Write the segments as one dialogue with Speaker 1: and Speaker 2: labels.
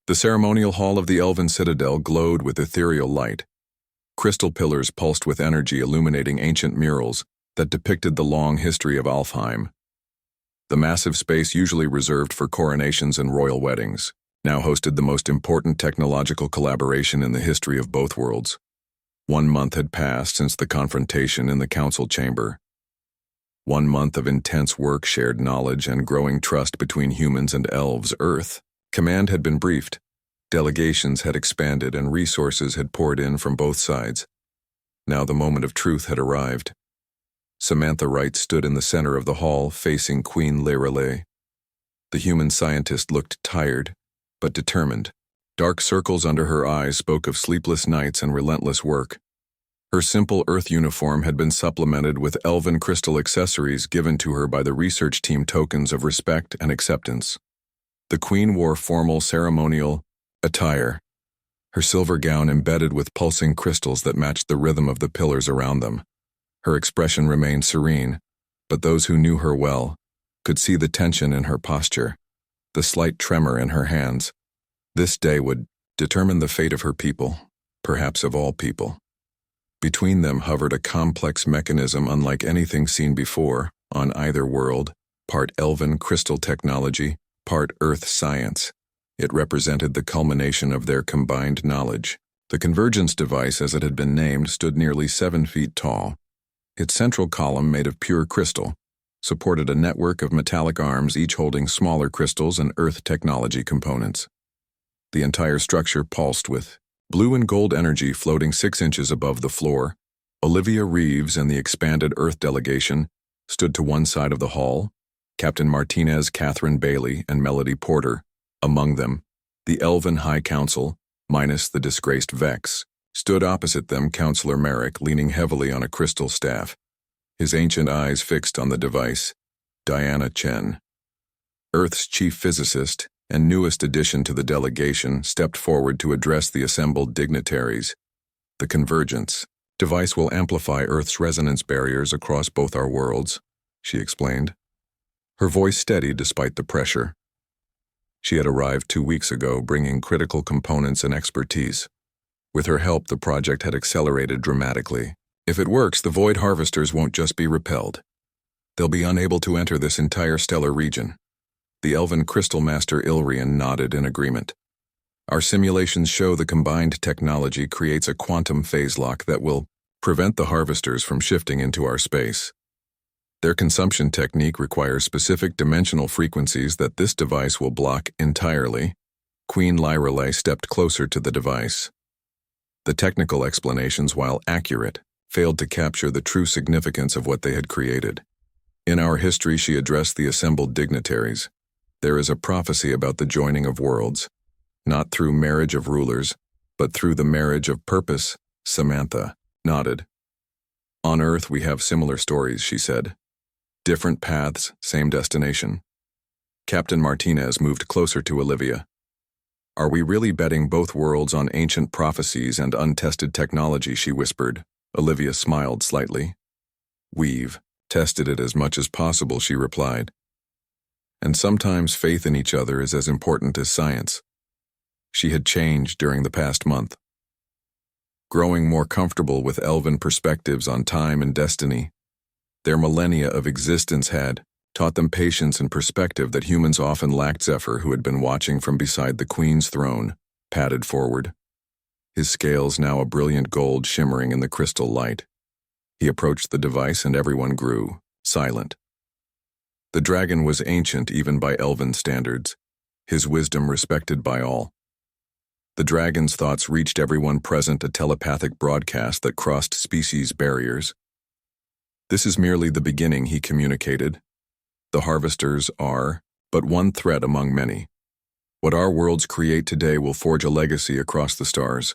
Speaker 1: The ceremonial hall of the Elven Citadel glowed with ethereal light. Crystal pillars pulsed with energy, illuminating ancient murals that depicted the long history of Alfheim. The massive space usually reserved for coronations and royal weddings now hosted the most important technological collaboration in the history of both worlds. 1 month had passed since the confrontation in the council chamber. 1 month of intense work, shared knowledge, and growing trust between humans and elves. Earth command had been briefed. Delegations had expanded and resources had poured in from both sides. Now the moment of truth had arrived. Samantha Wright stood in the center of the hall, facing Queen Lorelei. The human scientist looked tired, but determined. Dark circles under her eyes spoke of sleepless nights and relentless work. Her simple Earth uniform had been supplemented with elven crystal accessories given to her by the research team, tokens of respect and acceptance. The Queen wore formal ceremonial attire, her silver gown embedded with pulsing crystals that matched the rhythm of the pillars around them. Her expression remained serene, but those who knew her well could see the tension in her posture, the slight tremor in her hands. This day would determine the fate of her people, perhaps of all people. Between them hovered a complex mechanism unlike anything seen before on either world, part elven crystal technology, part earth science. It represented the culmination of their combined knowledge. The convergence device, as it had been named, stood nearly 7 feet tall. Its central column, made of pure crystal, supported a network of metallic arms, each holding smaller crystals and earth technology components. The entire structure pulsed with blue and gold energy floating 6 inches above the floor. Olivia Reeves and the expanded Earth delegation stood to one side of the hall, Captain Martinez, Catherine Bailey, and Melody Porter. Among them, the Elven High Council, minus the disgraced Vex, stood opposite them. Counselor Merrick, leaning heavily on a crystal staff, his ancient eyes fixed on the device. Diana Chen, Earth's chief physicist and newest addition to the delegation, stepped forward to address the assembled dignitaries. The convergence device will amplify Earth's resonance barriers across both our worlds, she explained. Her voice steady despite the pressure. She had arrived 2 weeks ago, bringing critical components and expertise. With her help, the project had accelerated dramatically. If it works, the Void Harvesters won't just be repelled. They'll be unable to enter this entire stellar region. The Elven Crystal Master Ilrian nodded in agreement. Our simulations show the combined technology creates a quantum phase lock that will prevent the Harvesters from shifting into our space. Their consumption technique requires specific dimensional frequencies that this device will block entirely. Queen Lorelei stepped closer to the device. The technical explanations, while accurate, failed to capture the true significance of what they had created. In our history, she addressed the assembled dignitaries. There is a prophecy about the joining of worlds, not through marriage of rulers, but through the marriage of purpose. Samantha nodded. On Earth, we have similar stories, she said. Different paths, same destination. Captain Martinez moved closer to Olivia. Are we really betting both worlds on ancient prophecies and untested technology, she whispered. Olivia smiled slightly. We've tested it as much as possible, she replied. And sometimes faith in each other is as important as science. She had changed during the past month, growing more comfortable with elven perspectives on time and destiny. Their millennia of existence had taught them patience and perspective that humans often lacked. Zephyr, who had been watching from beside the Queen's throne, padded forward, his scales now a brilliant gold shimmering in the crystal light. He approached the device and everyone grew silent. The dragon was ancient even by elven standards, his wisdom respected by all. The dragon's thoughts reached everyone present, a telepathic broadcast that crossed species barriers. This is merely the beginning, he communicated. The Harvesters are but one thread among many. What our worlds create today will forge a legacy across the stars.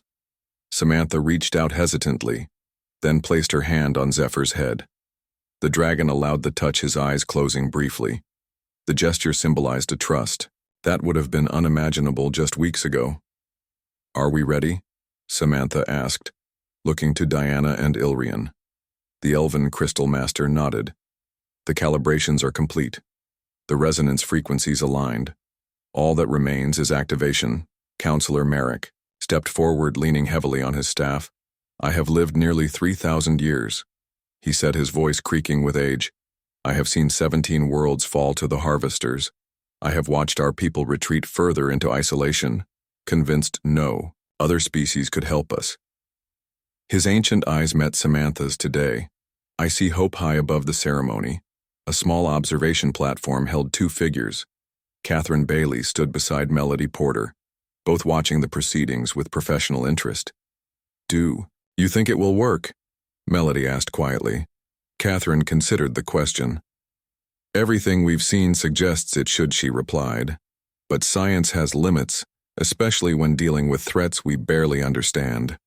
Speaker 1: Samantha reached out hesitantly, then placed her hand on Zephyr's head. The dragon allowed the touch, his eyes closing briefly. The gesture symbolized a trust that would have been unimaginable just weeks ago. Are we ready? Samantha asked, looking to Diana and Ilrian. The Elven Crystal Master nodded. The calibrations are complete. The resonance frequencies aligned. All that remains is activation. Counselor Merrick stepped forward, leaning heavily on his staff. I have lived nearly 3,000 years, he said, his voice creaking with age. I have seen 17 worlds fall to the harvesters. I have watched our people retreat further into isolation, convinced no other species could help us. His ancient eyes met Samantha's today. I see hope high above the ceremony. A small observation platform held two figures. Catherine Bailey stood beside Melody Porter, both watching the proceedings with professional interest. Do you think it will work? Melody asked quietly. Catherine considered the question. Everything we've seen suggests it should, she replied. But science has limits, especially when dealing with threats we barely understand.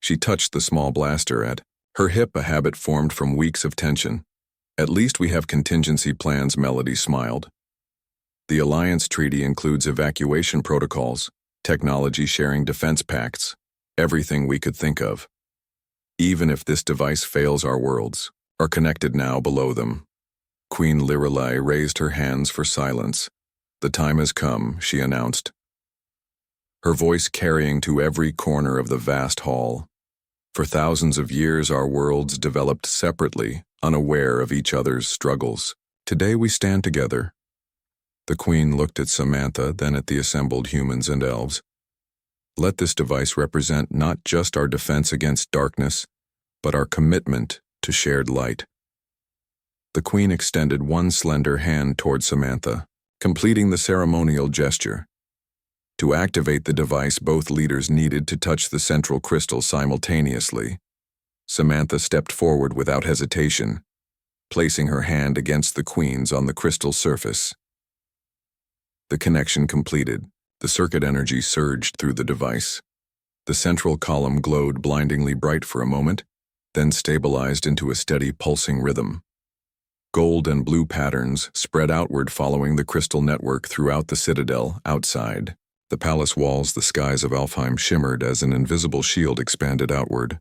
Speaker 1: She touched the small blaster at her hip, a habit formed from weeks of tension. At least we have contingency plans, Melody smiled. The Alliance Treaty includes evacuation protocols, technology sharing, defense pacts, everything we could think of. Even if this device fails, our worlds are connected now below them. Queen Lirelai raised her hands for silence. The time has come, she announced, her voice carrying to every corner of the vast hall. For thousands of years, our worlds developed separately, unaware of each other's struggles. Today we stand together. The Queen looked at Samantha, then at the assembled humans and elves. Let this device represent not just our defense against darkness, but our commitment to shared light. The Queen extended one slender hand toward Samantha, completing the ceremonial gesture. To activate the device, both leaders needed to touch the central crystal simultaneously. Samantha stepped forward without hesitation, placing her hand against the Queen's on the crystal surface. The connection completed. The circuit energy surged through the device. The central column glowed blindingly bright for a moment, then stabilized into a steady pulsing rhythm. Gold and blue patterns spread outward following the crystal network throughout the citadel. Outside the palace walls, the skies of Alfheim shimmered as an invisible shield expanded outward.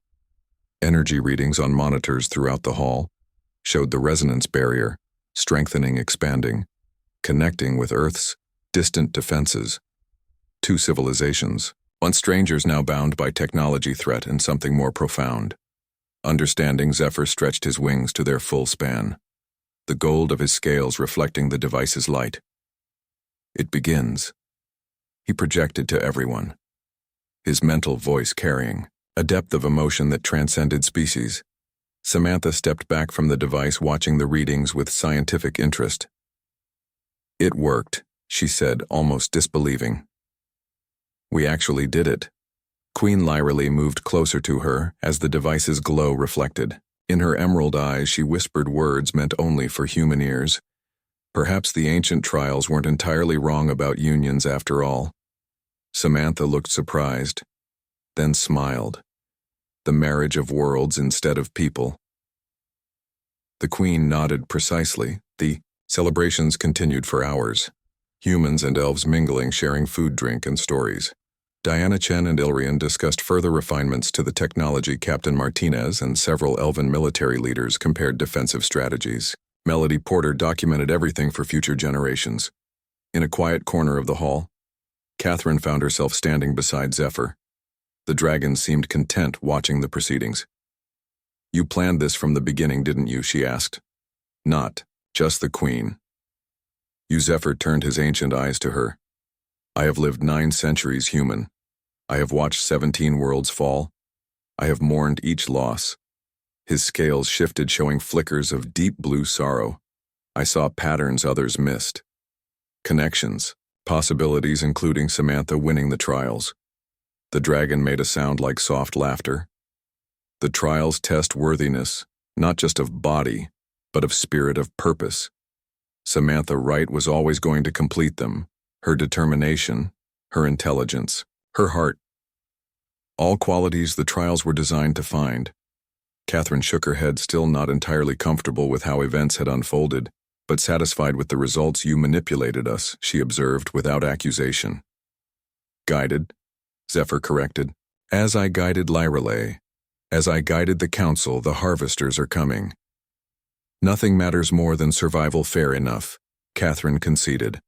Speaker 1: Energy readings on monitors throughout the hall showed the resonance barrier, strengthening, expanding, connecting with Earth's distant defenses. Two civilizations, once strangers, now bound by technology threat and something more profound. Understanding, Zephyr stretched his wings to their full span, the gold of his scales reflecting the device's light. It begins, he projected to everyone, his mental voice carrying a depth of emotion that transcended species. Samantha stepped back from the device, watching the readings with scientific interest. It worked, she said, almost disbelieving. We actually did it. Queen Lirelai moved closer to her as the device's glow reflected. In her emerald eyes, she whispered words meant only for human ears. Perhaps the ancient trials weren't entirely wrong about unions after all. Samantha looked surprised, then smiled. The marriage of worlds instead of people. The Queen nodded precisely. The celebrations continued for hours. Humans and elves mingling, sharing food, drink, and stories. Diana Chen and Ilrian discussed further refinements to the technology. Captain Martinez and several elven military leaders compared defensive strategies. Melody Porter documented everything for future generations. In a quiet corner of the hall, Catherine found herself standing beside Zephyr. The dragon seemed content watching the proceedings. You planned this from the beginning, didn't you? She asked. Not just the Queen. Zephyr turned his ancient eyes to her. I have lived 9 centuries human. I have watched 17 worlds fall. I have mourned each loss. His scales shifted, showing flickers of deep blue sorrow. I saw patterns others missed. Connections, possibilities, including Samantha winning the trials. The dragon made a sound like soft laughter. The trials test worthiness, not just of body, but of spirit, of purpose. Samantha Wright was always going to complete them. Her determination, her intelligence, her heart. All qualities the trials were designed to find. Catherine shook her head, still not entirely comfortable with how events had unfolded, but satisfied with the results. You manipulated us, she observed without accusation. Guided, Zephyr corrected. As I guided Lirelai, as I guided the council, the harvesters are coming. Nothing matters more than survival. Fair enough, Catherine conceded.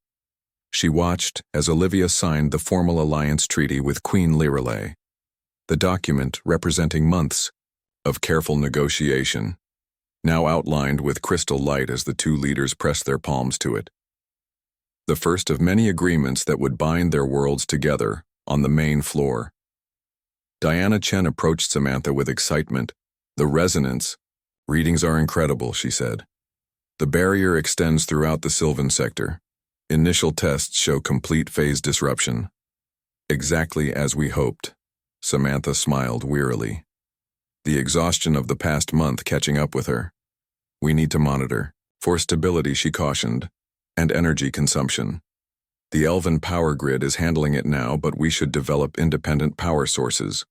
Speaker 1: She watched as Olivia signed the formal alliance treaty with Queen Lirelei, the document representing months of careful negotiation, now outlined with crystal light as the two leaders pressed their palms to it. The first of many agreements that would bind their worlds together on the main floor. Diana Chen approached Samantha with excitement. The resonance. Readings are incredible, she said. The barrier extends throughout the Sylvan sector. Initial tests show complete phase disruption. Exactly as we hoped. Samantha smiled wearily. The exhaustion of the past month catching up with her. We need to monitor. For stability, she cautioned, and energy consumption. The Elven power grid is handling it now, but we should develop independent power sources.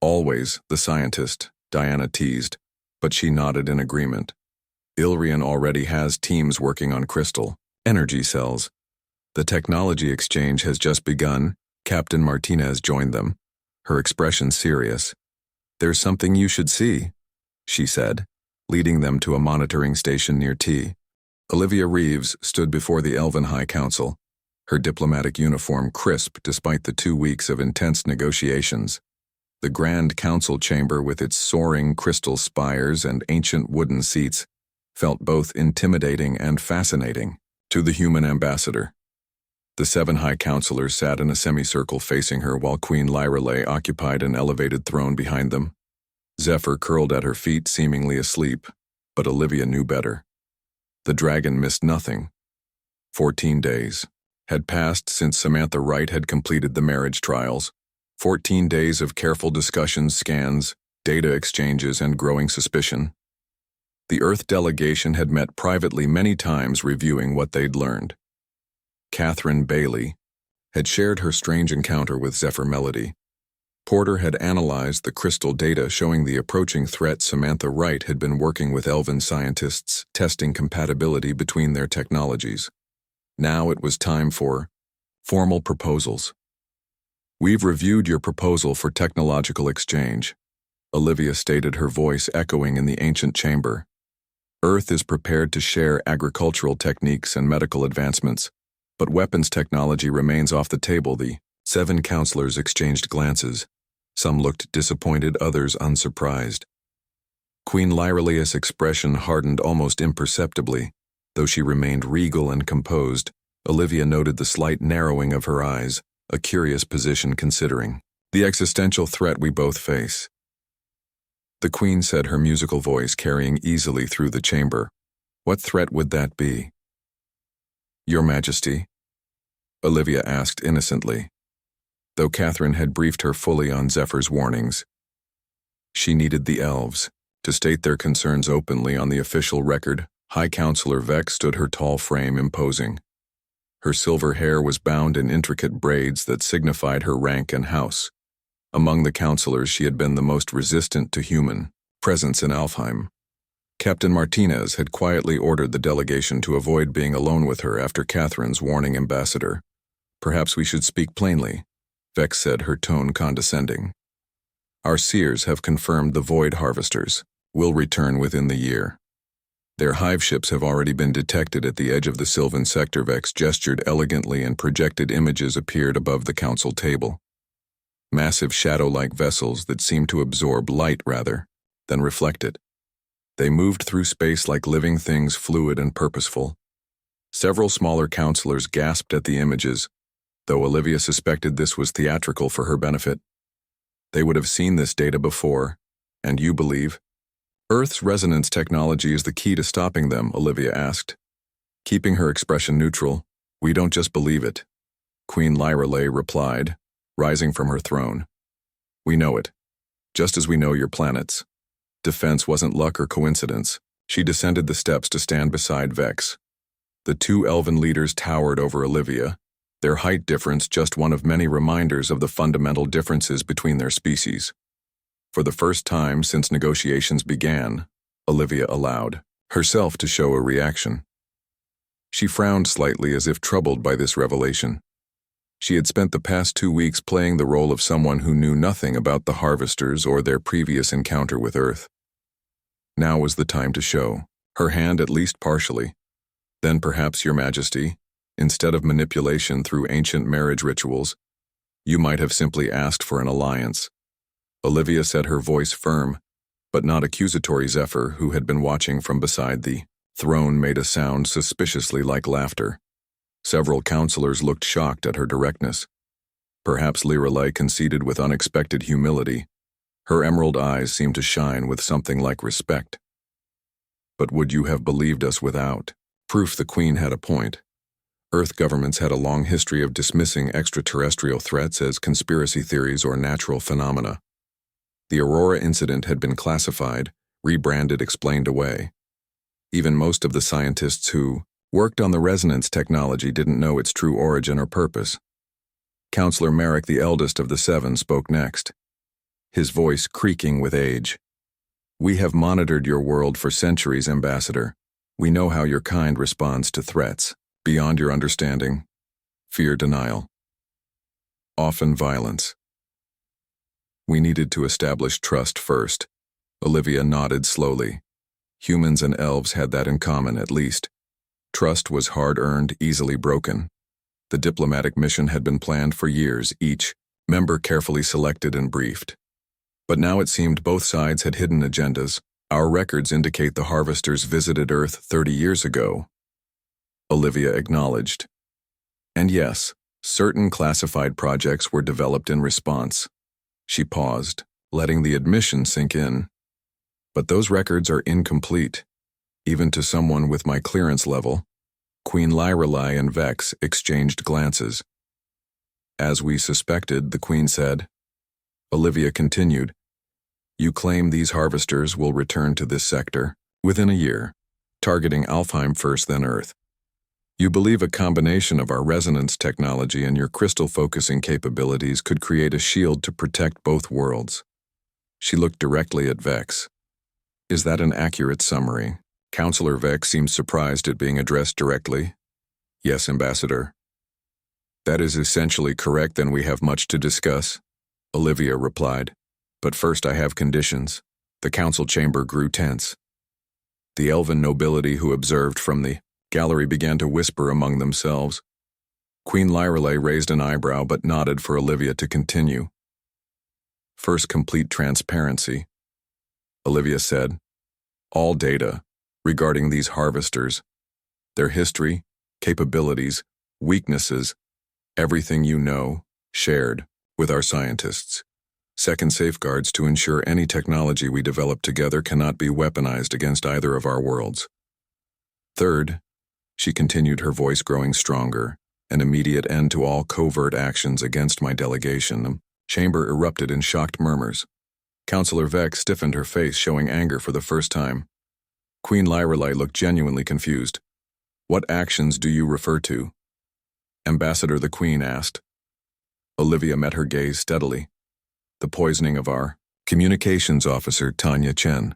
Speaker 1: Always, the scientist, Diana teased, but she nodded in agreement. Ilrian already has teams working on crystal energy cells. The technology exchange has just begun. Captain Martinez joined them, her expression serious. There's something you should see, she said, leading them to a monitoring station near T. Olivia Reeves stood before the Elven High Council, her diplomatic uniform crisp despite the 2 weeks of intense negotiations. The Grand Council chamber with its soaring crystal spires and ancient wooden seats felt both intimidating and fascinating to the human ambassador. The 7 high counselors sat in a semicircle facing her while Queen Lirelei occupied an elevated throne behind them. Zephyr curled at her feet, seemingly asleep, but Olivia knew better. The dragon missed nothing. 14 days had passed since Samantha Wright had completed the marriage trials. 14 days of careful discussions, scans, data exchanges, and growing suspicion. The Earth delegation had met privately many times reviewing what they'd learned. Catherine Bailey had shared her strange encounter with Zephyr Melody. Porter had analyzed the crystal data showing the approaching threat. Samantha Wright had been working with Elven scientists, testing compatibility between their technologies. Now it was time for formal proposals. We've reviewed your proposal for technological exchange, Olivia stated, her voice echoing in the ancient chamber. Earth is prepared to share agricultural techniques and medical advancements, but weapons technology remains off the table. The 7 counselors exchanged glances. Some looked disappointed, others unsurprised. Queen Lyrelei's expression hardened almost imperceptibly. Though she remained regal and composed, Olivia noted the slight narrowing of her eyes, a curious position considering the existential threat we both face. The Queen said, her musical voice carrying easily through the chamber. What threat would that be? Your Majesty? Olivia asked innocently, though Catherine had briefed her fully on Zephyr's warnings. She needed the elves to state their concerns openly on the official record. High Counselor Vex stood, her tall frame imposing. Her silver hair was bound in intricate braids that signified her rank and house. Among the counselors, she had been the most resistant to human presence in Alfheim. Captain Martinez had quietly ordered the delegation to avoid being alone with her after Catherine's warning. Ambassador, perhaps we should speak plainly, Vex said, her tone condescending. Our seers have confirmed the void harvesters will return within the year. Their hive ships have already been detected at the edge of the Sylvan sector. Vex gestured elegantly and projected images appeared above the council table. Massive shadow-like vessels that seemed to absorb light rather than reflect it. They moved through space like living things, fluid and purposeful. Several smaller counselors gasped at the images, though Olivia suspected this was theatrical for her benefit. They would have seen this data before, and you believe Earth's resonance technology is the key to stopping them, Olivia asked. Keeping her expression neutral, we don't just believe it, Queen Lirelei replied, rising from her throne. We know it, just as we know your planets. Defense wasn't luck or coincidence. She descended the steps to stand beside Vex. The 2 elven leaders towered over Olivia, their height difference just one of many reminders of the fundamental differences between their species. For the first time since negotiations began, Olivia allowed herself to show a reaction. She frowned slightly as if troubled by this revelation. She had spent the past 2 weeks playing the role of someone who knew nothing about the harvesters or their previous encounter with Earth. Now was the time to show her hand, at least partially. Then perhaps, Your Majesty, Instead of manipulation through ancient marriage rituals, you might have simply asked for an alliance. Olivia said, her voice firm, but not accusatory. Zephyr, who had been watching from beside the throne, made a sound suspiciously like laughter. Several counselors looked shocked at her directness. Perhaps Lirelai conceded with unexpected humility. Her emerald eyes seemed to shine with something like respect. But would you have believed us without proof? The Queen had a point. Earth governments had a long history of dismissing extraterrestrial threats as conspiracy theories or natural phenomena. The Aurora incident had been classified, rebranded, explained away. Even most of the scientists who worked on the resonance technology didn't know its true origin or purpose. Counselor Merrick, the eldest of the seven, spoke next, his voice creaking with age. We have monitored your world for centuries, Ambassador. We know how your kind responds to threats, beyond your understanding. Fear, denial. Often violence. We needed to establish trust first. Olivia nodded slowly. Humans and elves had that in common, at least. Trust was hard-earned, easily broken. The diplomatic mission had been planned for years, each member carefully selected and briefed. But now it seemed both sides had hidden agendas. Our records indicate the Harvesters visited Earth 30 years ago. Olivia acknowledged. And yes, certain classified projects were developed in response. She paused, letting the admission sink in. But those records are incomplete. Even to someone with my clearance level. Queen Lirelai and Vex exchanged glances. As we suspected, the Queen said. Olivia continued. You claim these Harvesters will return to this sector within a year, targeting Alfheim first, then Earth. You believe a combination of our resonance technology and your crystal focusing capabilities could create a shield to protect both worlds. She looked directly at Vex. Is that an accurate summary? Counselor Vex seemed surprised at being addressed directly. Yes, Ambassador. That is essentially correct. Then we have much to discuss, Olivia replied. But first I have conditions. The council chamber grew tense. The elven nobility who observed from the gallery began to whisper among themselves. Queen Lirelai raised an eyebrow but nodded for Olivia to continue. First, complete transparency, Olivia said. All data regarding these Harvesters, their history, capabilities, weaknesses, everything you know, shared with our scientists. Second, safeguards to ensure any technology we develop together cannot be weaponized against either of our worlds. Third, she continued, her voice growing stronger, an immediate end to all covert actions against my delegation. The chamber erupted in shocked murmurs. Counselor Vex stiffened her face, showing anger for the first time. Queen Lirelai looked genuinely confused. What actions do you refer to? Ambassador, the Queen asked. Olivia met her gaze steadily. The poisoning of our communications officer, Tanya Chen.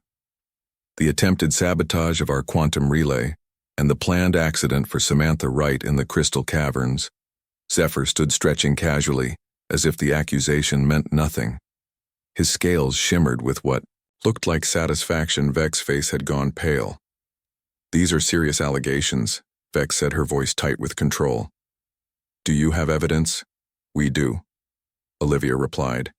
Speaker 1: The attempted sabotage of our quantum relay, and the planned accident for Samantha Wright in the Crystal Caverns. Zephyr stood stretching casually, as if the accusation meant nothing. His scales shimmered with what looked like satisfaction. Vex's face had gone pale. These are serious allegations, Vex said, her voice tight with control. Do you have evidence? We do, Olivia replied.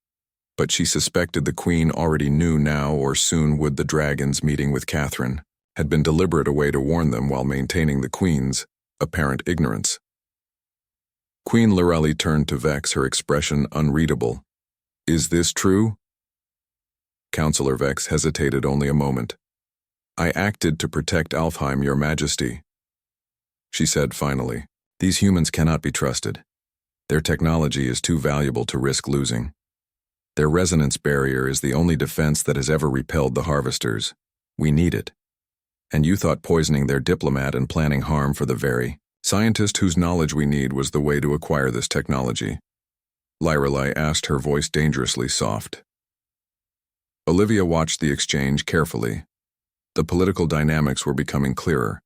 Speaker 1: But she suspected the Queen already knew now or soon would. The dragons meeting with Catherine had been deliberate, a way to warn them while maintaining the Queen's apparent ignorance. Queen Lirelai turned to Vex, her expression unreadable. Is this true? Counselor Vex hesitated only a moment. I acted to protect Alfheim, Your Majesty, she said finally. These humans cannot be trusted. Their technology is too valuable to risk losing. Their resonance barrier is the only defense that has ever repelled the Harvesters. We need it. And you thought poisoning their diplomat and planning harm for the very scientist whose knowledge we need was the way to acquire this technology? Lirelai asked, her voice dangerously soft. Olivia watched the exchange carefully. The political dynamics were becoming clearer.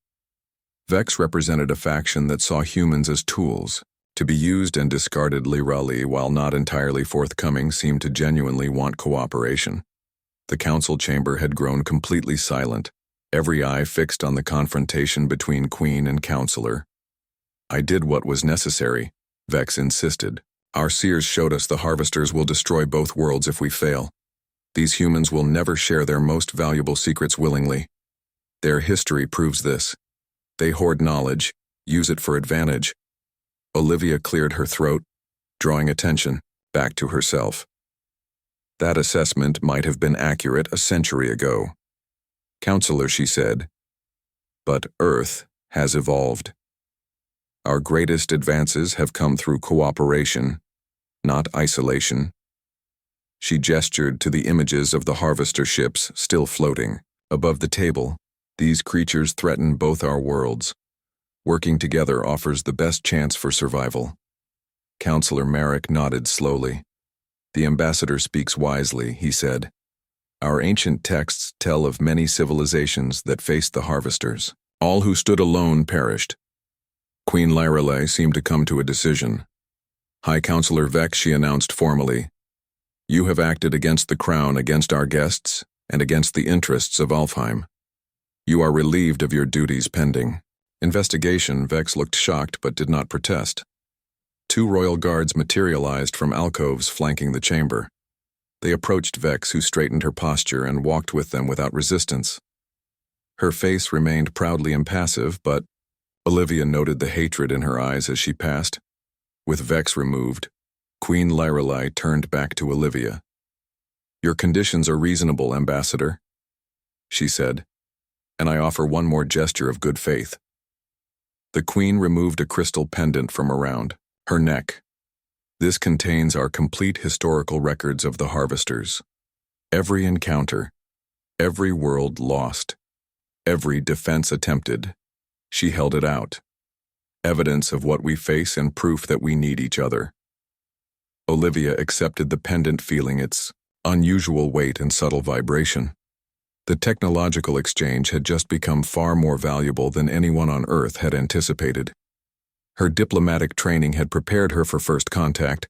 Speaker 1: Vex represented a faction that saw humans as tools, to be used and discarded. Lirelai, while not entirely forthcoming, seemed to genuinely want cooperation. The council chamber had grown completely silent, every eye fixed on the confrontation between Queen and Counselor. I did what was necessary, Vex insisted. Our seers showed us the harvesters will destroy both worlds if we fail. These humans will never share their most valuable secrets willingly. Their history proves this. They hoard knowledge, use it for advantage. Olivia cleared her throat, drawing attention back to herself. That assessment might have been accurate a century ago. Counselor, she said, but Earth has evolved. Our greatest advances have come through cooperation, not isolation. She gestured to the images of the harvester ships still floating above the table. These creatures threaten both our worlds. Working together offers the best chance for survival. Counselor Merrick nodded slowly. The ambassador speaks wisely, he said. Our ancient texts tell of many civilizations that faced the harvesters. All who stood alone perished. Queen Lyrelei seemed to come to a decision. High Counselor Vex, she announced formally, you have acted against the crown, against our guests, and against the interests of Alfheim. You are relieved of your duties pending. Investigation. Vex looked shocked but did not protest. 2 royal guards materialized from alcoves flanking the chamber. They approached Vex, who straightened her posture and walked with them without resistance. Her face remained proudly impassive, but Olivia noted the hatred in her eyes as she passed. With Vex removed, Queen Lyrelei turned back to Olivia. Your conditions are reasonable, Ambassador, she said, and I offer one more gesture of good faith. The Queen removed a crystal pendant from around her neck. This contains our complete historical records of the harvesters. Every encounter, every world lost, every defense attempted. She held it out. Evidence of what we face and proof that we need each other. Olivia accepted the pendant, feeling its unusual weight and subtle vibration. The technological exchange had just become far more valuable than anyone on Earth had anticipated. Her diplomatic training had prepared her for first contact,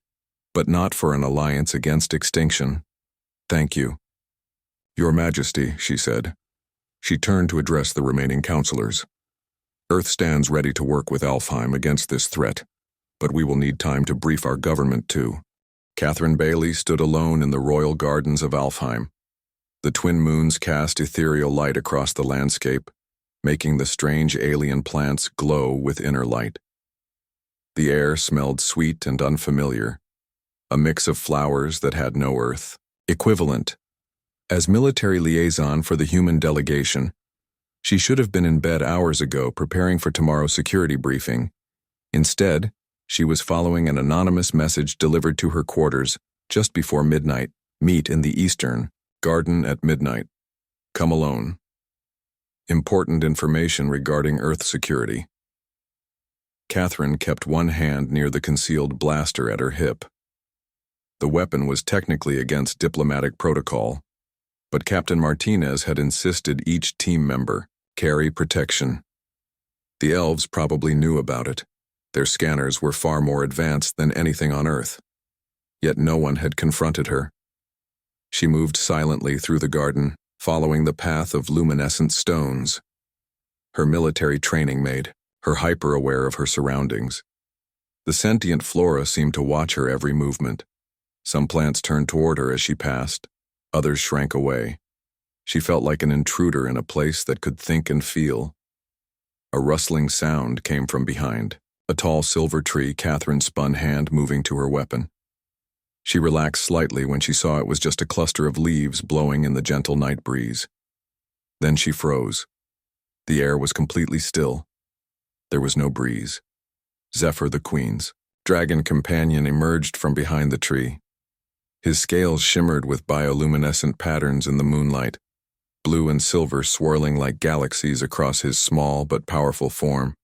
Speaker 1: but not for an alliance against extinction. Thank you. Your Majesty, she said. She turned to address the remaining counselors. Earth stands ready to work with Alfheim against this threat, but we will need time to brief our government too. Catherine Bailey stood alone in the royal gardens of Alfheim. The twin moons cast ethereal light across the landscape, making the strange alien plants glow with inner light. The air smelled sweet and unfamiliar, a mix of flowers that had no earth equivalent. As military liaison for the human delegation, she should have been in bed hours ago preparing for tomorrow's security briefing. Instead, she was following an anonymous message delivered to her quarters just before midnight. Meet in the Eastern Garden at midnight. Come alone. Important information regarding Earth security. Catherine kept one hand near the concealed blaster at her hip. The weapon was technically against diplomatic protocol, but Captain Martinez had insisted each team member carry protection. The elves probably knew about it. Their scanners were far more advanced than anything on Earth. Yet no one had confronted her. She moved silently through the garden, following the path of luminescent stones. Her military training made her hyper-aware of her surroundings. The sentient flora seemed to watch her every movement. Some plants turned toward her as she passed, others shrank away. She felt like an intruder in a place that could think and feel. A rustling sound came from behind. A tall silver tree. Catherine spun, hand moving to her weapon. She relaxed slightly when she saw it was just a cluster of leaves blowing in the gentle night breeze. Then she froze. The air was completely still. There was no breeze. Zephyr, the Queen's dragon companion, emerged from behind the tree. His scales shimmered with bioluminescent patterns in the moonlight, blue and silver swirling like galaxies across his small but powerful form.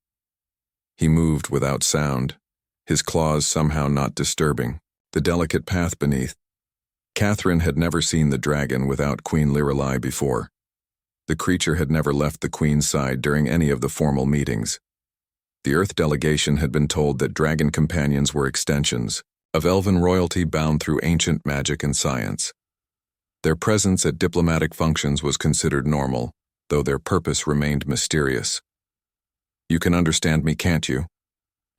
Speaker 1: He moved without sound, his claws somehow not disturbing the delicate path beneath. Catherine had never seen the dragon without Queen Lyrelei before. The creature had never left the Queen's side during any of the formal meetings. The Earth delegation had been told that dragon companions were extensions of elven royalty bound through ancient magic and science. Their presence at diplomatic functions was considered normal, though their purpose remained mysterious. You can understand me, can't you?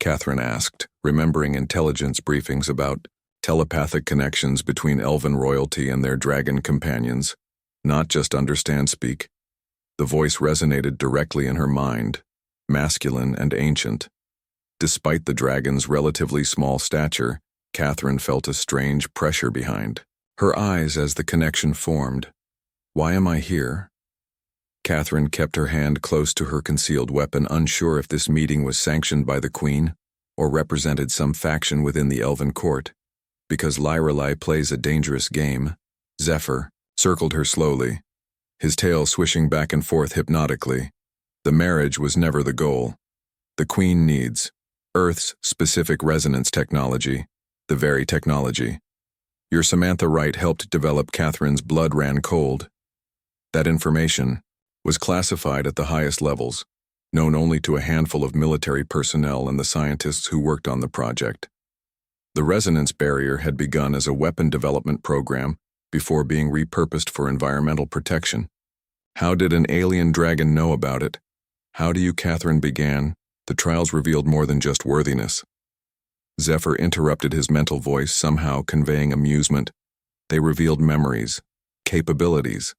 Speaker 1: Catherine asked, remembering intelligence briefings about telepathic connections between elven royalty and their dragon companions, not just understand speak. The voice resonated directly in her mind, masculine and ancient. Despite the dragon's relatively small stature, Catherine felt a strange pressure behind her eyes as the connection formed. Why am I here? Catherine kept her hand close to her concealed weapon, unsure if this meeting was sanctioned by the Queen or represented some faction within the elven court. Because Lyrelai plays a dangerous game, Zephyr circled her slowly, his tail swishing back and forth hypnotically. The marriage was never the goal. The Queen needs Earth's specific resonance technology, the very technology. Your Samantha Wright helped develop. Catherine's blood ran cold. That information was classified at the highest levels, known only to a handful of military personnel and the scientists who worked on the project. The resonance barrier had begun as a weapon development program before being repurposed for environmental protection. How did an alien dragon know about it? How do you? Catherine began. The trials revealed more than just worthiness. Zephyr interrupted his mental voice, somehow conveying amusement. They revealed memories, capabilities.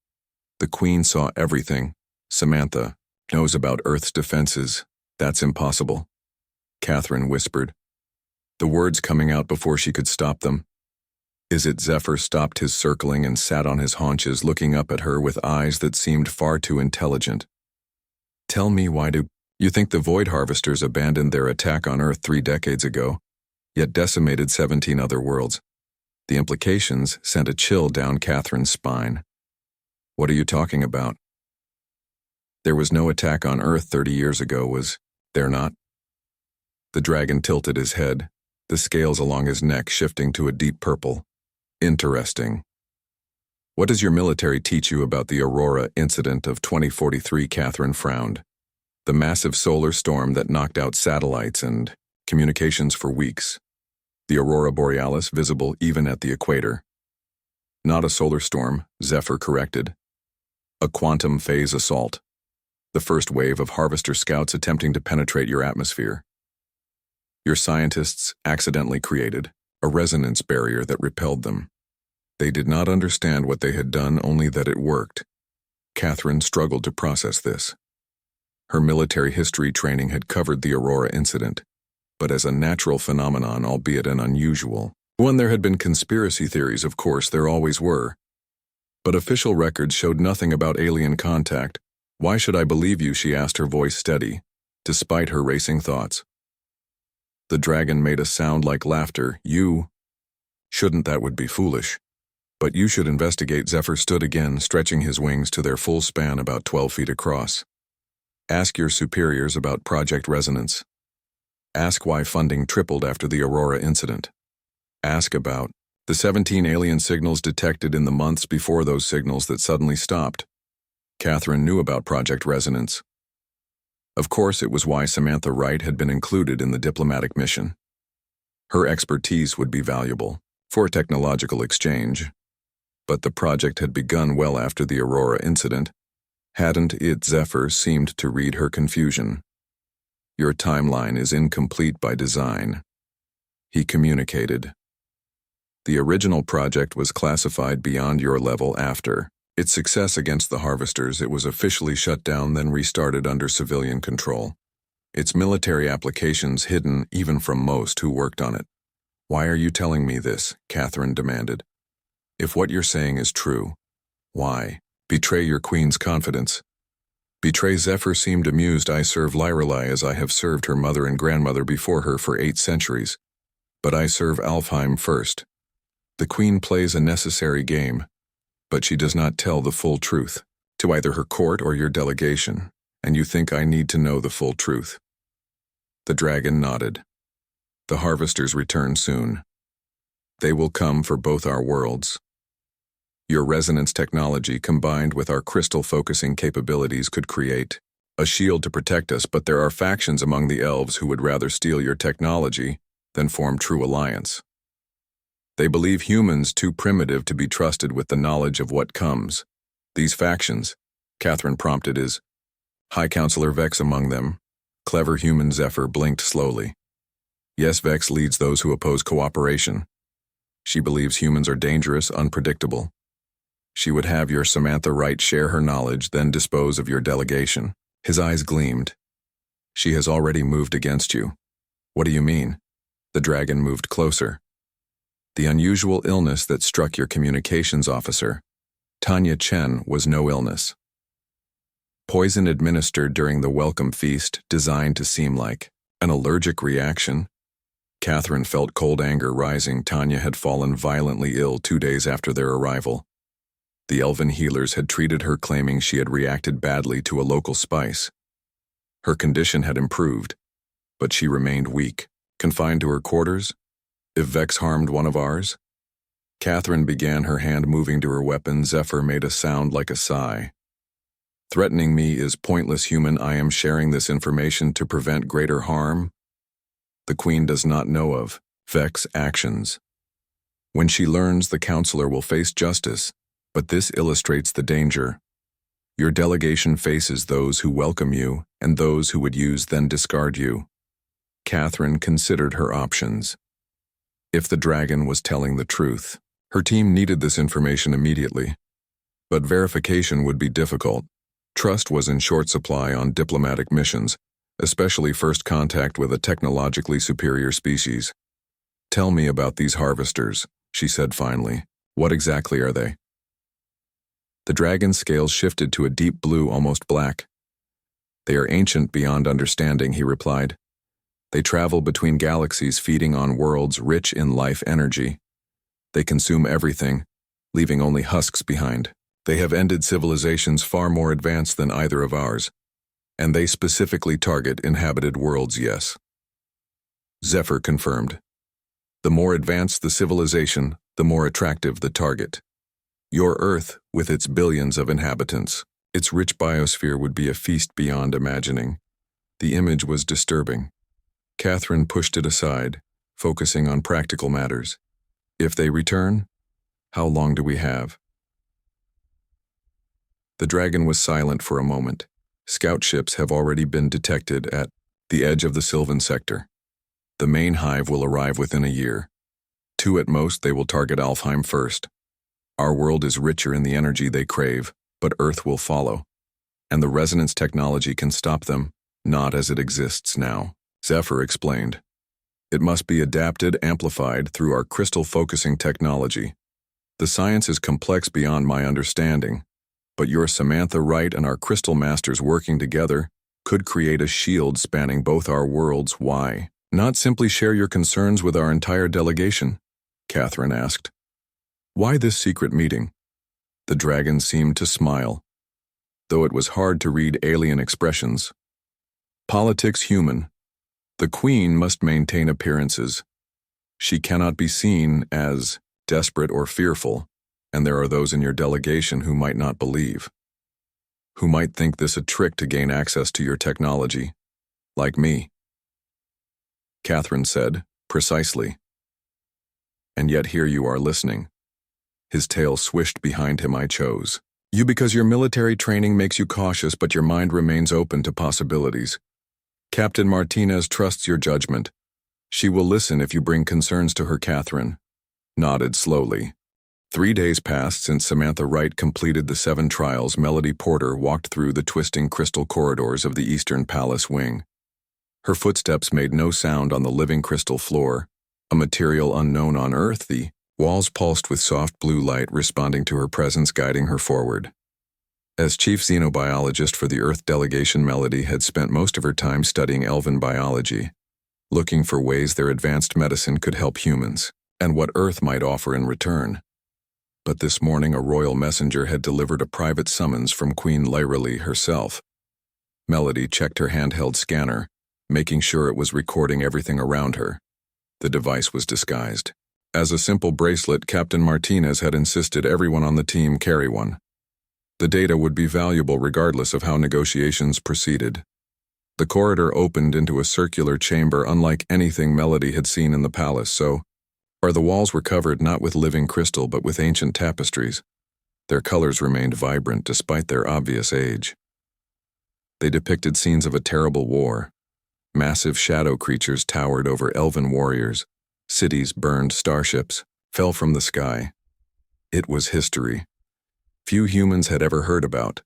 Speaker 1: The Queen saw everything. Samantha knows about Earth's defenses. That's impossible. Catherine whispered, the words coming out before she could stop them. Is it? Zephyr stopped his circling and sat on his haunches, looking up at her with eyes that seemed far too intelligent. Tell me, why do you think the Void Harvesters abandoned their attack on Earth 3 decades ago, yet decimated 17 other worlds? The implications sent a chill down Catherine's spine. What are you talking about? There was no attack on Earth 30 years ago, was there not? The dragon tilted his head, the scales along his neck shifting to a deep purple. Interesting. What does your military teach you about the Aurora incident of 2043? Catherine frowned. The massive solar storm that knocked out satellites and communications for weeks. The Aurora Borealis visible even at the equator. Not a solar storm, Zephyr corrected. A quantum phase assault. The first wave of Harvester scouts attempting to penetrate your atmosphere. Your scientists accidentally created a resonance barrier that repelled them. They did not understand what they had done, only that it worked. Catherine struggled to process this. Her military history training had covered the Aurora incident, but as a natural phenomenon, albeit an unusual one. There had been conspiracy theories, of course, there always were. But official records showed nothing about alien contact. Why should I believe you? She asked, her voice steady, despite her racing thoughts. The dragon made a sound like laughter. You shouldn't. That would be foolish. But you should investigate. Zephyr stood again, stretching his wings to their full span, about 12 feet across. Ask your superiors about Project Resonance. Ask why funding tripled after the Aurora incident. Ask about the 17 alien signals detected in the months before those signals that suddenly stopped. Catherine knew about Project Resonance. Of course, it was why Samantha Wright had been included in the diplomatic mission. Her expertise would be valuable for technological exchange. But the project had begun well after the Aurora incident. Hadn't it? Zephyr seemed to read her confusion. Your timeline is incomplete by design, he communicated. The original project was classified beyond your level after its success against the Harvesters. It was officially shut down, then restarted under civilian control. Its military applications hidden even from most who worked on it. Why are you telling me this? Catherine demanded. If what you're saying is true, why betray your Queen's confidence? Betray? Zephyr seemed amused. I serve Lyrelai as I have served her mother and grandmother before her for 8 centuries. But I serve Alfheim first. The Queen plays a necessary game, but she does not tell the full truth to either her court or your delegation, and you think I need to know the full truth. The dragon nodded. The Harvesters return soon. They will come for both our worlds. Your resonance technology combined with our crystal focusing capabilities could create a shield to protect us, but there are factions among the elves who would rather steal your technology than form true alliance. They believe humans too primitive to be trusted with the knowledge of what comes. These factions, Catherine prompted, is High Counselor Vex among them. Clever human. Zephyr blinked slowly. Yes, Vex leads those who oppose cooperation. She believes humans are dangerous, unpredictable. She would have your Samantha Wright share her knowledge, then dispose of your delegation. His eyes gleamed. She has already moved against you. What do you mean? The dragon moved closer. The unusual illness that struck your communications officer, Tanya Chen, was no illness. Poison administered during the welcome feast, designed to seem like an allergic reaction. Catherine felt cold anger rising. Tanya had fallen violently ill 2 days after their arrival. The elven healers had treated her, claiming she had reacted badly to a local spice. Her condition had improved, but she remained weak, confined to her quarters. If Vex harmed one of ours? Catherine began, her hand moving to her weapon. Zephyr made a sound like a sigh. Threatening me is pointless, human. I am sharing this information to prevent greater harm. The Queen does not know of Vex's actions. When she learns, the counselor will face justice, but this illustrates the danger. Your delegation faces those who welcome you and those who would use then discard you. Catherine considered her options. If the dragon was telling the truth, her team needed this information immediately. But verification would be difficult. Trust was in short supply on diplomatic missions, especially first contact with a technologically superior species. Tell me about these harvesters, she said finally. What exactly are they? The dragon's scales shifted to a deep blue, almost black. They are ancient beyond understanding, he replied. They travel between galaxies, feeding on worlds rich in life energy. They consume everything, leaving only husks behind. They have ended civilizations far more advanced than either of ours, and they specifically target inhabited worlds, yes. Zephyr confirmed. The more advanced the civilization, the more attractive the target. Your Earth, with its billions of inhabitants, its rich biosphere would be a feast beyond imagining. The image was disturbing. Catherine pushed it aside, focusing on practical matters. If they return, how long do we have? The dragon was silent for a moment. Scout ships have already been detected at the edge of the Sylvan sector. The main hive will arrive within a year. 2 at most. They will target Alfheim first. Our world is richer in the energy they crave, but Earth will follow. And the resonance technology can stop them, not as it exists now. Zephyr explained. It must be adapted, amplified through our crystal focusing technology. The science is complex beyond my understanding, but your Samantha Wright and our crystal masters working together could create a shield spanning both our worlds. Why not simply share your concerns with our entire delegation? Catherine asked. Why this secret meeting? The dragon seemed to smile, though it was hard to read alien expressions. Politics, human. The Queen must maintain appearances. She cannot be seen as desperate or fearful, and there are those in your delegation who might not believe, who might think this a trick to gain access to your technology, like me. Catherine said, precisely. And yet here you are listening. His tail swished behind him. I chose you because your military training makes you cautious, but your mind remains open to possibilities. Captain Martinez trusts your judgment. She will listen if you bring concerns to her. Catherine nodded slowly. 3 days passed since Samantha Wright completed the 7 trials. Melody Porter walked through the twisting crystal corridors of the Eastern Palace wing. Her footsteps made no sound on the living crystal floor, a material unknown on Earth. The walls pulsed with soft blue light, responding to her presence, guiding her forward. As chief xenobiologist for the Earth delegation, Melody had spent most of her time studying elven biology, looking for ways their advanced medicine could help humans, and what Earth might offer in return. But this morning a royal messenger had delivered a private summons from Queen Lyrily herself. Melody checked her handheld scanner, making sure it was recording everything around her. The device was disguised. As a simple bracelet, Captain Martinez had insisted everyone on the team carry one. The data would be valuable regardless of how negotiations proceeded. The corridor opened into a circular chamber unlike anything Melody had seen in the palace, the walls were covered not with living crystal but with ancient tapestries. Their colors remained vibrant despite their obvious age. They depicted scenes of a terrible war. Massive shadow creatures towered over elven warriors. Cities burned, starships fell from the sky. It was history few humans had ever heard about.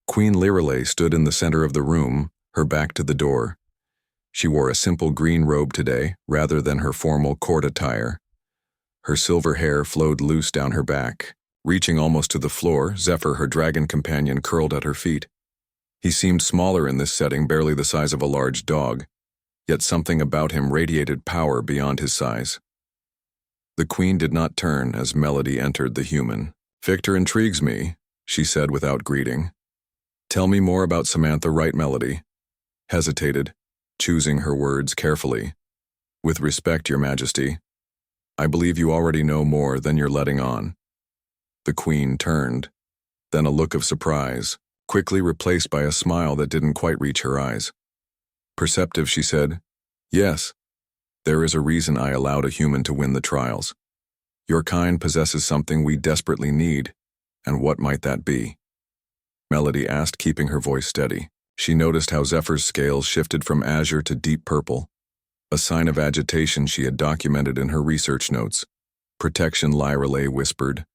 Speaker 1: Queen Lirelei stood in the center of the room, her back to the door. She wore a simple green robe today, rather than her formal court attire. Her silver hair flowed loose down her back. Reaching almost to the floor, Zephyr, her dragon companion, curled at her feet. He seemed smaller in this setting, barely the size of a large dog, yet something about him radiated power beyond his size. The queen did not turn as Melody entered the human. "Victor intrigues me," she said without greeting. "Tell me more about Samantha Wright." Melody hesitated, choosing her words carefully. "With respect, Your Majesty, I believe you already know more than you're letting on." The queen turned, then a look of surprise, quickly replaced by a smile that didn't quite reach her eyes. Perceptive, she said, "Yes, there is a reason I allowed a human to win the trials. Your kind possesses something we desperately need, and what might that be?" Melody asked, keeping her voice steady. She noticed how Zephyr's scales shifted from azure to deep purple, a sign of agitation she had documented in her research notes. "Protection," Lirelei whispered.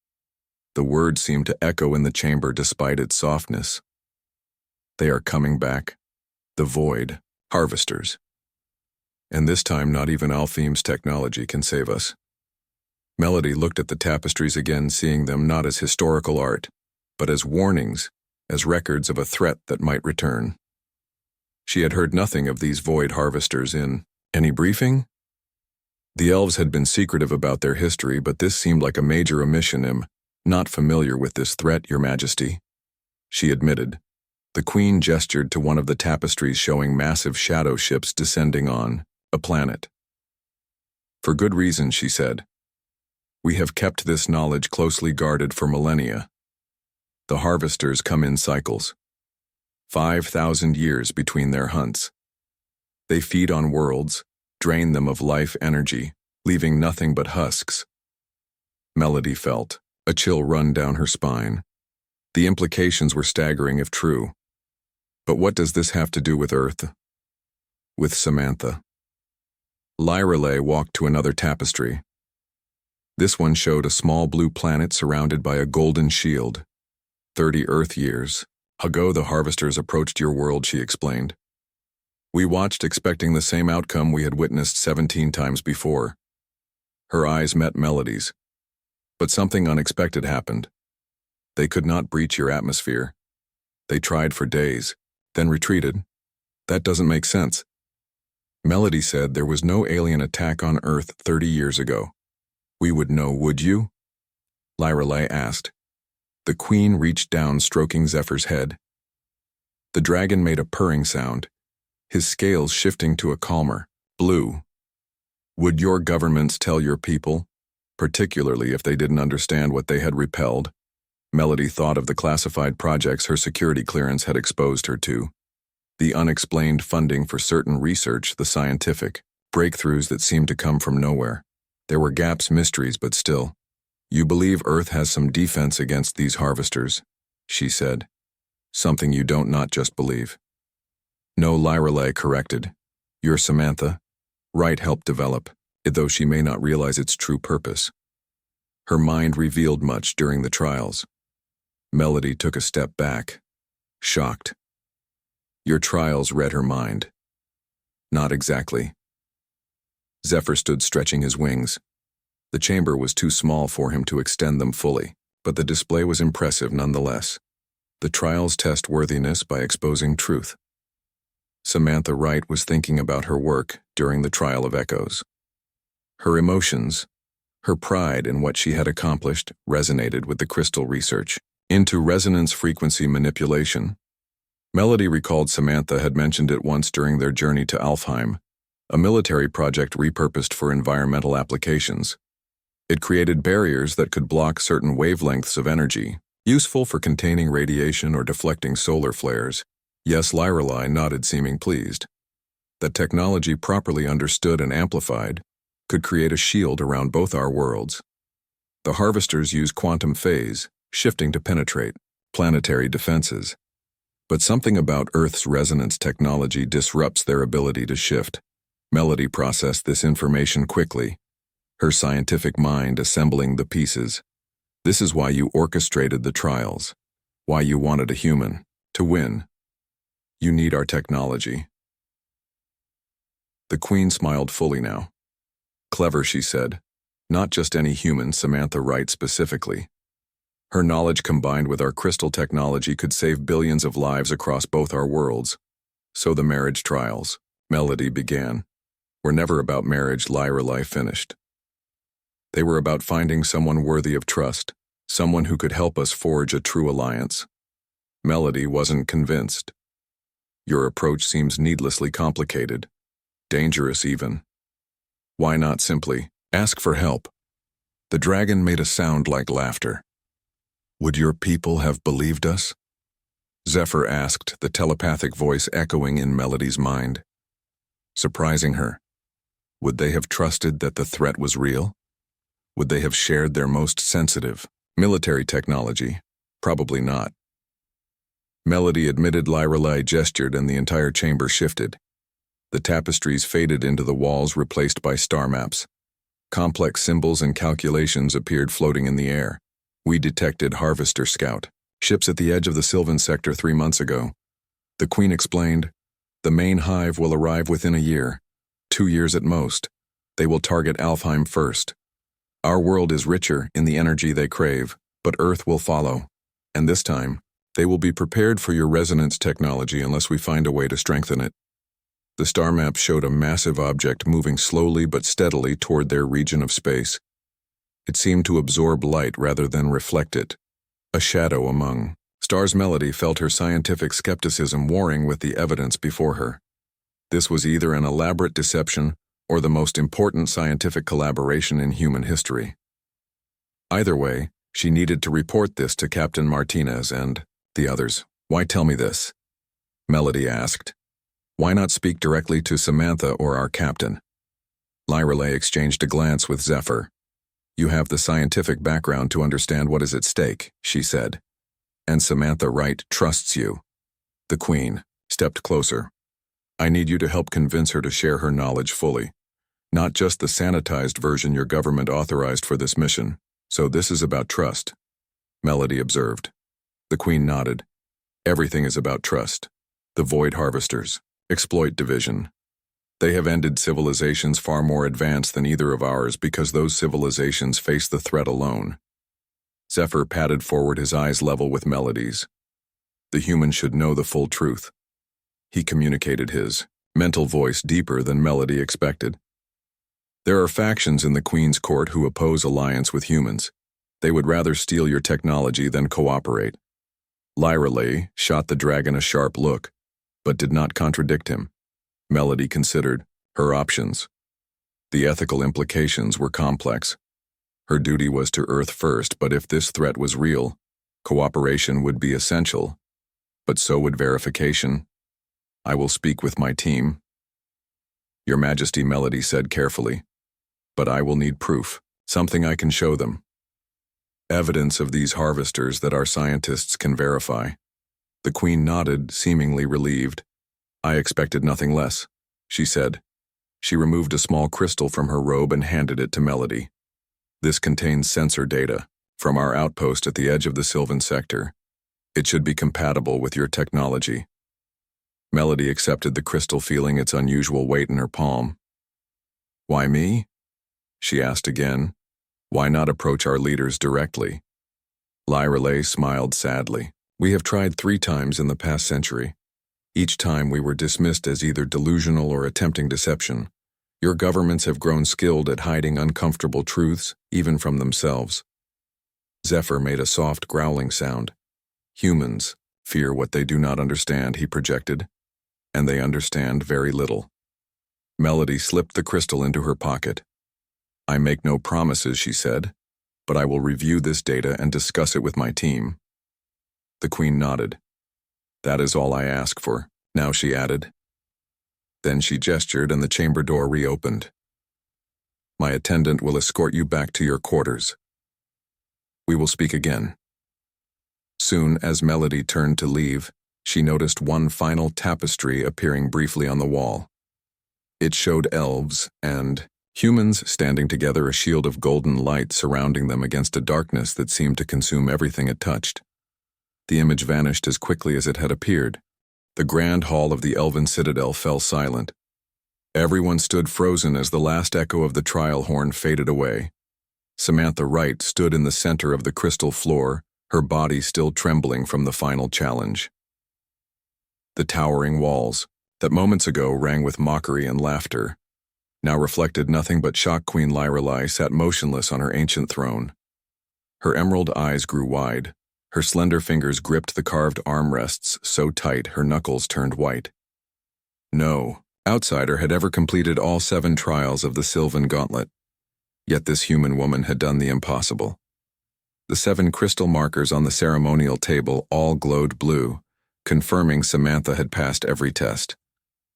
Speaker 1: The word seemed to echo in the chamber despite its softness. "They are coming back. The Void Harvesters. And this time not even Alfheim's technology can save us." Melody looked at the tapestries again, seeing them not as historical art, but as warnings, as records of a threat that might return. She had heard nothing of these Void Harvesters in any briefing. The elves had been secretive about their history, but this seemed like a major omission. "I'm not familiar with this threat, Your Majesty," she admitted. The queen gestured to one of the tapestries showing massive shadow ships descending on a planet. "For good reason," she said. "We have kept this knowledge closely guarded for millennia. The harvesters come in cycles. 5,000 years between their hunts. They feed on worlds, drain them of life energy, leaving nothing but husks." Melody felt a chill run down her spine. The implications were staggering if true. But what does this have to do with Earth? With Samantha? Lirelei walked to another tapestry. This one showed a small blue planet surrounded by a golden shield. 30 Earth years ago the harvesters approached your world, she explained. We watched, expecting the same outcome we had witnessed 17 times before. Her eyes met Melody's. But something unexpected happened. They could not breach your atmosphere. They tried for days, then retreated. That doesn't make sense. Melody said there was no alien attack on Earth 30 years ago. We would know, would you? Lirelei asked. The queen reached down, stroking Zephyr's head. The dragon made a purring sound, his scales shifting to a calmer blue. Would your governments tell your people, particularly if they didn't understand what they had repelled? Melody thought of the classified projects her security clearance had exposed her to. The unexplained funding for certain research, the scientific breakthroughs that seemed to come from nowhere. There were gaps, mysteries, but still. You believe Earth has some defense against these harvesters, she said. Something you don't not just believe. No, Lirelei corrected. You're Samantha. Wright helped develop it, though she may not realize its true purpose. Her mind revealed much during the trials. Melody took a step back, shocked. Your trials read her mind. Not exactly. Zephyr stood stretching his wings. The chamber was too small for him to extend them fully, but the display was impressive nonetheless. The trials test worthiness by exposing truth. Samantha Wright was thinking about her work during the Trial of Echoes. Her emotions, her pride in what she had accomplished, resonated with the crystal research. Into resonance frequency manipulation. Melody recalled Samantha had mentioned it once during their journey to Alfheim, a military project repurposed for environmental applications. It created barriers that could block certain wavelengths of energy, useful for containing radiation or deflecting solar flares. Yes, Lirelei nodded, seeming pleased. That technology, properly understood and amplified, could create a shield around both our worlds. The harvesters use quantum phase, shifting to penetrate planetary defenses. But something about Earth's resonance technology disrupts their ability to shift. Melody processed this information quickly, her scientific mind assembling the pieces. This is why you orchestrated the trials, why you wanted a human to win. You need our technology. The Queen smiled fully now. Clever, she said. Not just any human, Samantha Wright specifically. Her knowledge combined with our crystal technology could save billions of lives across both our worlds. So the marriage trials, Melody began, were never about marriage, Lyrelei finished. They were about finding someone worthy of trust, someone who could help us forge a true alliance. Melody wasn't convinced. Your approach seems needlessly complicated, dangerous even. Why not simply ask for help? The dragon made a sound like laughter. Would your people have believed us? Zephyr asked, the telepathic voice echoing in Melody's mind. Surprising her. Would they have trusted that the threat was real? Would they have shared their most sensitive military technology? Probably not. Melody admitted. Lyrelei gestured and the entire chamber shifted. The tapestries faded into the walls, replaced by star maps. Complex symbols and calculations appeared floating in the air. We detected Harvester Scout ships at the edge of the Sylvan sector 3 months ago. The Queen explained, the main hive will arrive within a year, 2 years at most. They will target Alfheim first. Our world is richer in the energy they crave, but Earth will follow. And this time, they will be prepared for your resonance technology unless we find a way to strengthen it. The star map showed a massive object moving slowly but steadily toward their region of space. It seemed to absorb light rather than reflect it. A shadow among stars. Melody felt her scientific skepticism warring with the evidence before her. This was either an elaborate deception or the most important scientific collaboration in human history. Either way, she needed to report this to Captain Martinez and the others. Why tell me this? Melody asked. Why not speak directly to Samantha or our captain? Lyrelei exchanged a glance with Zephyr. You have the scientific background to understand what is at stake, she said. And Samantha Wright trusts you. The Queen stepped closer. I need you to help convince her to share her knowledge fully. Not just the sanitized version your government authorized for this mission. So this is about trust. Melody observed. The Queen nodded. Everything is about trust. The Void Harvesters, Exploit Division. They have ended civilizations far more advanced than either of ours because those civilizations face the threat alone. Zephyr padded forward, his eyes level with Melody's. The human should know the full truth. He communicated, his mental voice deeper than Melody expected. There are factions in the Queen's court who oppose alliance with humans. They would rather steal your technology than cooperate. Lyrelei shot the dragon a sharp look, but did not contradict him. Melody considered her options. The ethical implications were complex. Her duty was to Earth first, but if this threat was real, cooperation would be essential. But so would verification. I will speak with my team. Your Majesty, Melody said carefully. But I will need proof, something I can show them. Evidence of these harvesters that our scientists can verify. The Queen nodded, seemingly relieved. I expected nothing less, she said. She removed a small crystal from her robe and handed it to Melody. This contains sensor data from our outpost at the edge of the Sylvan sector. It should be compatible with your technology. Melody accepted the crystal, feeling its unusual weight in her palm. Why me? She asked again. Why not approach our leaders directly? Lyrelei smiled sadly. We have tried 3 times in the past century. Each time we were dismissed as either delusional or attempting deception. Your governments have grown skilled at hiding uncomfortable truths, even from themselves. Zephyr made a soft growling sound. Humans fear what they do not understand, he projected. And they understand very little. Melody slipped the crystal into her pocket. I make no promises, she said, but I will review this data and discuss it with my team. The Queen nodded. That is all I ask for, now, she added. Then she gestured and the chamber door reopened. My attendant will escort you back to your quarters. We will speak again. Soon, as Melody turned to leave, she noticed one final tapestry appearing briefly on the wall. It showed elves and humans standing together, a shield of golden light surrounding them against a darkness that seemed to consume everything it touched. The image vanished as quickly as it had appeared. The grand hall of the elven citadel fell silent. Everyone stood frozen as the last echo of the trial horn faded away. Samantha Wright stood in the center of the crystal floor, her body still trembling from the final challenge. The towering walls, that moments ago rang with mockery and laughter, now reflected nothing but shocked Queen Lyrelei sat motionless on her ancient throne. Her emerald eyes grew wide. Her slender fingers gripped the carved armrests so tight her knuckles turned white. No outsider had ever completed all 7 trials of the Sylvan Gauntlet. Yet this human woman had done the impossible. The 7 crystal markers on the ceremonial table all glowed blue, confirming Samantha had passed every test.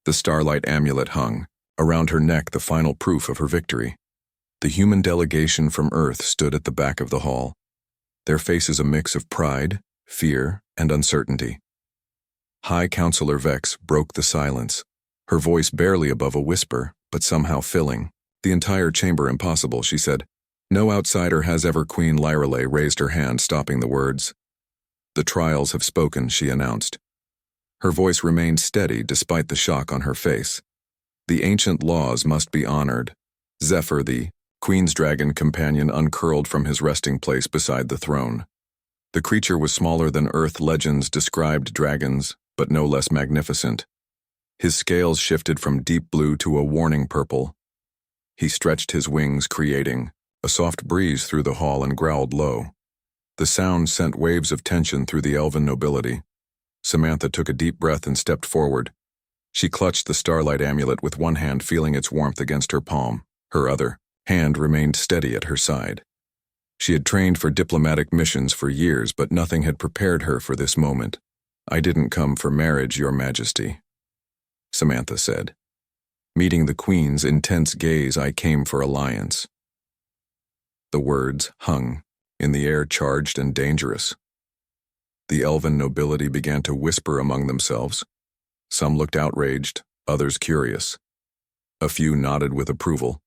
Speaker 1: The starlight amulet hung, around her neck the final proof of her victory. The human delegation from Earth stood at the back of the hall, their faces a mix of pride, fear, and uncertainty. High Counselor Vex broke the silence, her voice barely above a whisper, but somehow filling the entire chamber. Impossible, she said. No outsider has ever. Queen Lyrelei raised her hand, stopping the words. The trials have spoken, she announced. Her voice remained steady despite the shock on her face. The ancient laws must be honored. Zephyr, the Queen's dragon companion, uncurled from his resting place beside the throne. The creature was smaller than Earth legends described dragons, but no less magnificent. His scales shifted from deep blue to a warning purple. He stretched his wings, creating a soft breeze through the hall, and growled low. The sound sent waves of tension through the elven nobility. Samantha took a deep breath and stepped forward. She clutched the starlight amulet with one hand, feeling its warmth against her palm. Her other hand remained steady at her side. She had trained for diplomatic missions for years, but nothing had prepared her for this moment. I didn't come for marriage, Your Majesty, Samantha said. Meeting the Queen's intense gaze, I came for alliance. The words hung in the air, charged and dangerous. The elven nobility began to whisper among themselves. Some looked outraged, others curious. A few nodded with approval.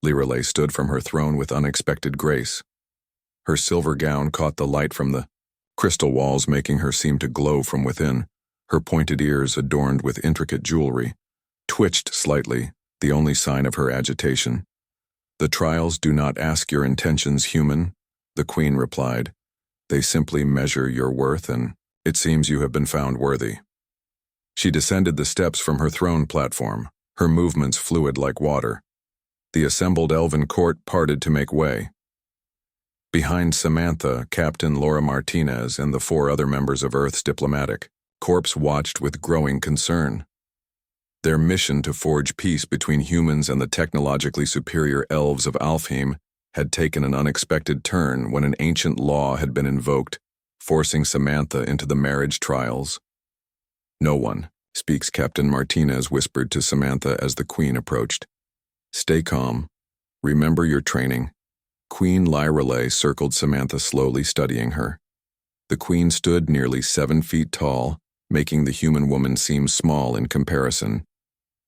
Speaker 1: Lyrelei stood from her throne with unexpected grace. Her silver gown caught the light from the crystal walls, making her seem to glow from within. Her pointed ears, adorned with intricate jewelry, twitched slightly, the only sign of her agitation. The trials do not ask your intentions, human, the Queen replied. They simply measure your worth, and it seems you have been found worthy. She descended the steps from her throne platform, her movements fluid like water. The assembled elven court parted to make way. Behind Samantha, Captain Laura Martinez and the 4 other members of Earth's diplomatic corps watched with growing concern. Their mission to forge peace between humans and the technologically superior elves of Alfheim had taken an unexpected turn when an ancient law had been invoked, forcing Samantha into the marriage trials. No one speaks, Captain Martinez whispered to Samantha as the Queen approached. Stay calm. Remember your training. Queen Lyrelei circled Samantha, slowly studying her. The Queen stood nearly 7 feet tall, making the human woman seem small in comparison.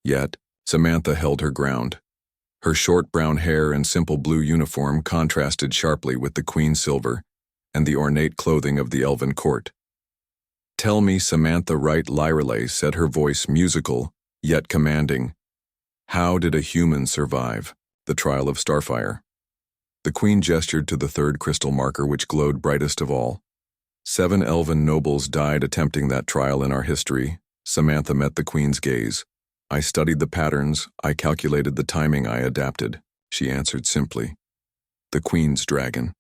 Speaker 1: Yet, Samantha held her ground. Her short brown hair and simple blue uniform contrasted sharply with the Queen's silver and the ornate clothing of the elven court. Tell me, Samantha Wright, Lyrelei said, her voice musical, yet commanding. How did a human survive the trial of Starfire? The Queen gestured to the 3rd crystal marker, which glowed brightest of all. 7 elven nobles died attempting that trial in our history. Samantha met the Queen's gaze. I studied the patterns, I calculated the timing, I adapted, she answered simply. The Queen's dragon.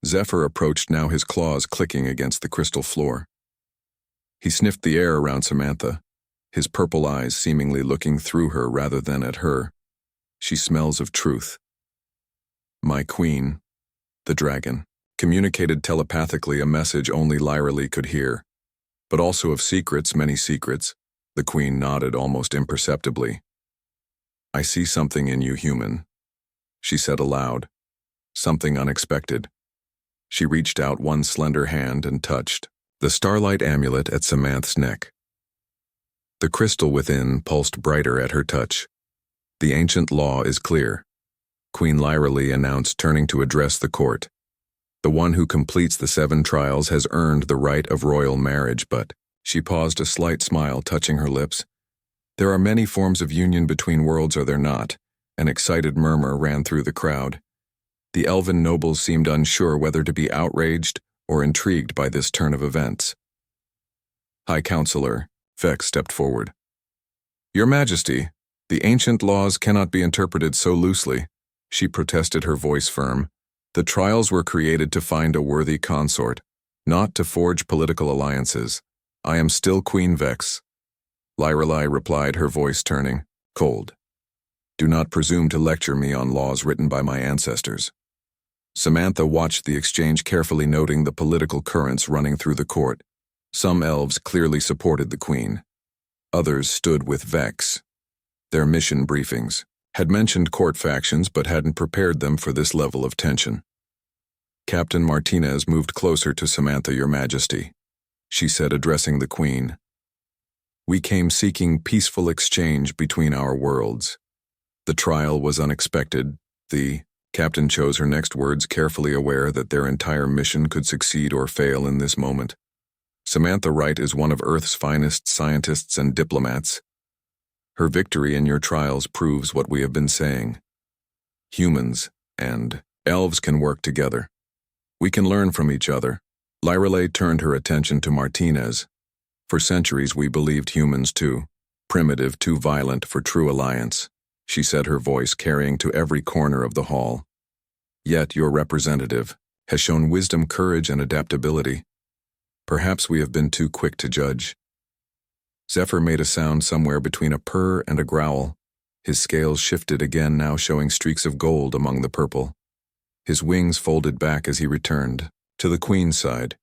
Speaker 1: Zephyr approached now, his claws clicking against the crystal floor. He sniffed the air around Samantha, his purple eyes seemingly looking through her rather than at her. She smells of truth. My queen, the dragon, communicated telepathically a message only Lyrelei could hear, but also of secrets, many secrets. The Queen nodded almost imperceptibly. I see something in you, human, she said aloud. Something unexpected. She reached out one slender hand and touched The starlight amulet at Samantha's neck. The crystal within pulsed brighter at her touch. The ancient law is clear, Queen Lyralee announced, turning to address the court. The one who completes the 7 trials has earned the right of royal marriage, but she paused, a slight smile touching her lips. There are many forms of union between worlds, are there not? An excited murmur ran through the crowd. The elven nobles seemed unsure whether to be outraged or intrigued by this turn of events. High Counselor Vex stepped forward. Your Majesty, the ancient laws cannot be interpreted so loosely, she protested, her voice firm. The trials were created to find a worthy consort, not to forge political alliances. I am still Queen Vex. Lyralee replied, her voice turning cold. Do not presume to lecture me on laws written by my ancestors. Samantha watched the exchange carefully, noting the political currents running through the court. Some elves clearly supported the queen. Others stood with Vex. Their mission briefings had mentioned court factions but hadn't prepared them for this level of tension. Captain Martinez moved closer to Samantha. Your Majesty, she said, addressing the queen. We came seeking peaceful exchange between our worlds. The trial was unexpected. The captain chose her next words carefully, aware that their entire mission could succeed or fail in this moment. Samantha Wright is one of Earth's finest scientists and diplomats. Her victory in your trials proves what we have been saying. Humans and elves can work together. We can learn from each other. Lyralee turned her attention to Martinez. For centuries we believed humans too primitive, too violent for true alliance, she said, her voice carrying to every corner of the hall. Yet your representative has shown wisdom, courage, and adaptability. Perhaps we have been too quick to judge. Zephyr made a sound somewhere between a purr and a growl. His scales shifted again, now showing streaks of gold among the purple. His wings folded back as he returned to the queen's side.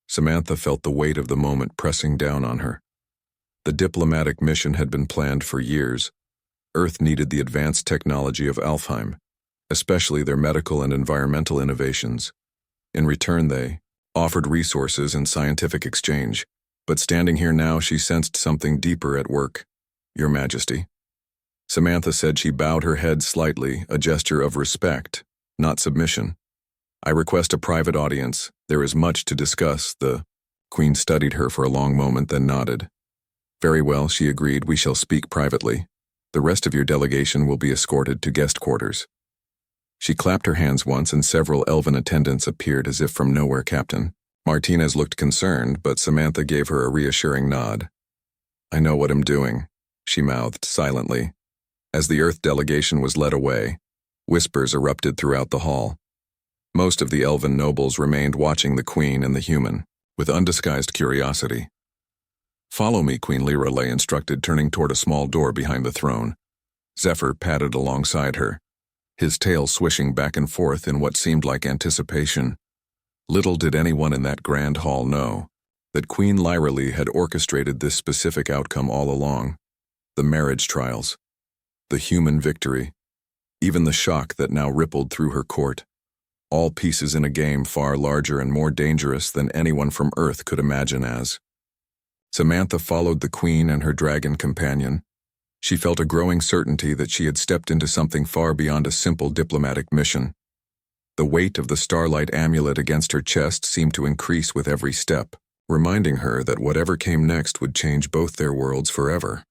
Speaker 1: Samantha felt the weight of the moment pressing down on her. The diplomatic mission had been planned for years. Earth needed the advanced technology of Alfheim, especially their medical and environmental innovations. In return, they offered resources and scientific exchange. But standing here now, she sensed something deeper at work. Your Majesty, Samantha said. She bowed her head slightly, a gesture of respect, not submission. I request a private audience. There is much to discuss. The queen studied her for a long moment, then nodded. Very well, she agreed. We shall speak privately. The rest of your delegation will be escorted to guest quarters. She clapped her hands once and several elven attendants appeared as if from nowhere. Captain Martinez looked concerned, but Samantha gave her a reassuring nod. I know what I'm doing, she mouthed silently. As the Earth delegation was led away, whispers erupted throughout the hall. Most of the elven nobles remained watching the queen and the human, with undisguised curiosity. Follow me, Queen Lyralee instructed, turning toward a small door behind the throne. Zephyr padded alongside her, his tail swishing back and forth in what seemed like anticipation. Little did anyone in that grand hall know that Queen Lyralee had orchestrated this specific outcome all along. The marriage trials, the human victory, even the shock that now rippled through her court. All pieces in a game far larger and more dangerous than anyone from Earth could imagine as. Samantha followed the queen and her dragon companion. She felt a growing certainty that she had stepped into something far beyond a simple diplomatic mission. The weight of the starlight amulet against her chest seemed to increase with every step, reminding her that whatever came next would change both their worlds forever.